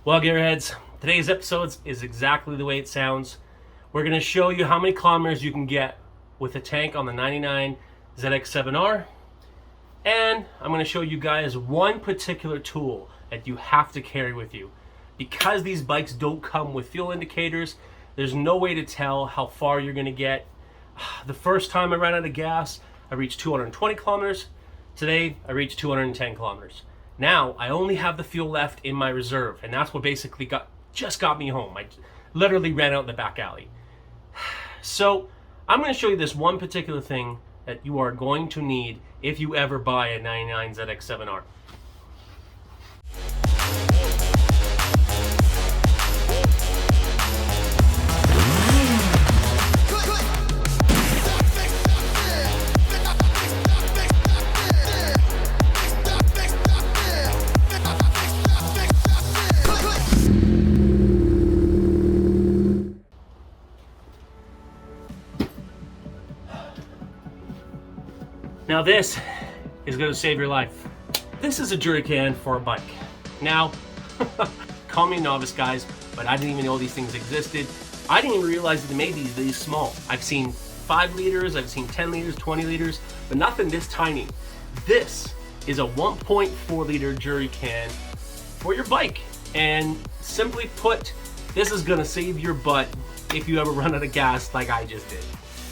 Well, gearheads, today's episode is exactly the way it sounds. We're going to show you how many kilometers you can get with a tank on the 99 ZX7R. And I'm going to show you guys one particular tool that you have to carry with you. Because these bikes don't come with fuel indicators, there's no way to tell how far you're going to get. The first time I ran out of gas, I reached 220 kilometers. Today, I reached 210 kilometers. Now, I only have the fuel left in my reserve, and that's what basically just got me home. I literally ran out in the back alley. So, I'm going to show you this one particular thing that you are going to need if you ever buy a 99 ZX7R. Now this is going to save your life. This is a jerry can for a bike. Now, call me novice guys, but I didn't even know these things existed. I didn't even realize that they made these small. I've seen 5 liters, I've seen 10 liters, 20 liters, but nothing this tiny. This is a 1.4 liter jerry can for your bike. And simply put, this is going to save your butt if you ever run out of gas like I just did.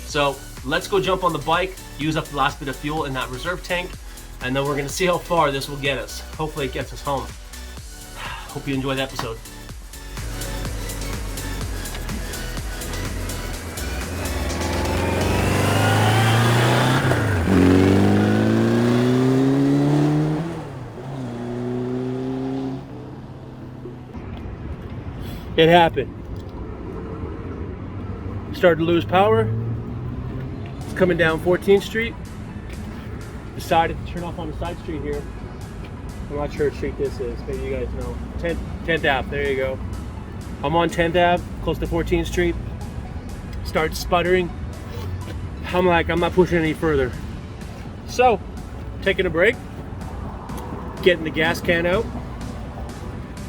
So let's go jump on the bike, use up the last bit of fuel in that reserve tank, and then we're gonna see how far this will get us. Hopefully it gets us home. Hope you enjoy the episode. It happened. Started to lose power. Coming down 14th Street, decided to turn off on the side street here. I'm not sure what street this is, maybe you guys know. 10th Ave, there you go. I'm on 10th Ave, close to 14th Street. Start sputtering. I'm like, I'm not pushing any further. So, taking a break, getting the gas can out,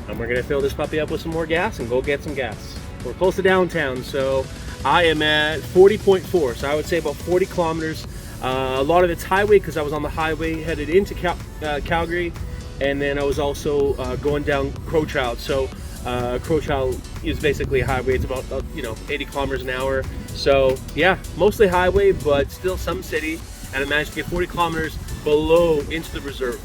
and we're gonna fill this puppy up with some more gas and go get some gas. We're close to downtown, so I am at 40.4, so I would say about 40 kilometers. A lot of it's highway because I was on the highway headed into Calgary, and then I was also going down Crowchild. So Crowchild is basically a highway. It's about 80 kilometers an hour. So yeah, mostly highway, but still some city. And I managed to get 40 kilometers below into the reserve.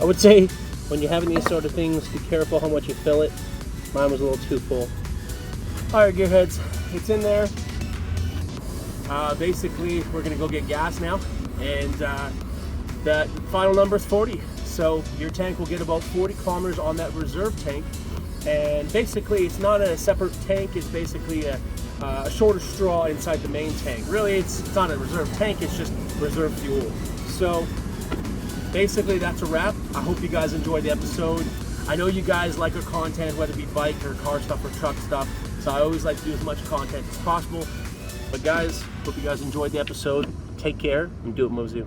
I would say when you're having these sort of things, be careful how much you fill it. Mine was a little too full. All right, gearheads, it's in there. Basically, we're gonna go get gas now, and that final number is 40. So your tank will get about 40 kilometers on that reserve tank, and basically, it's not a separate tank. It's basically a shorter straw inside the main tank. Really, it's not a reserve tank. It's just reserve fuel. So basically, that's a wrap. I hope you guys enjoyed the episode. I know you guys like our content, whether it be bike or car stuff or truck stuff, so I always like to do as much content as possible. But guys, hope you guys enjoyed the episode. Take care and do it, Mozu.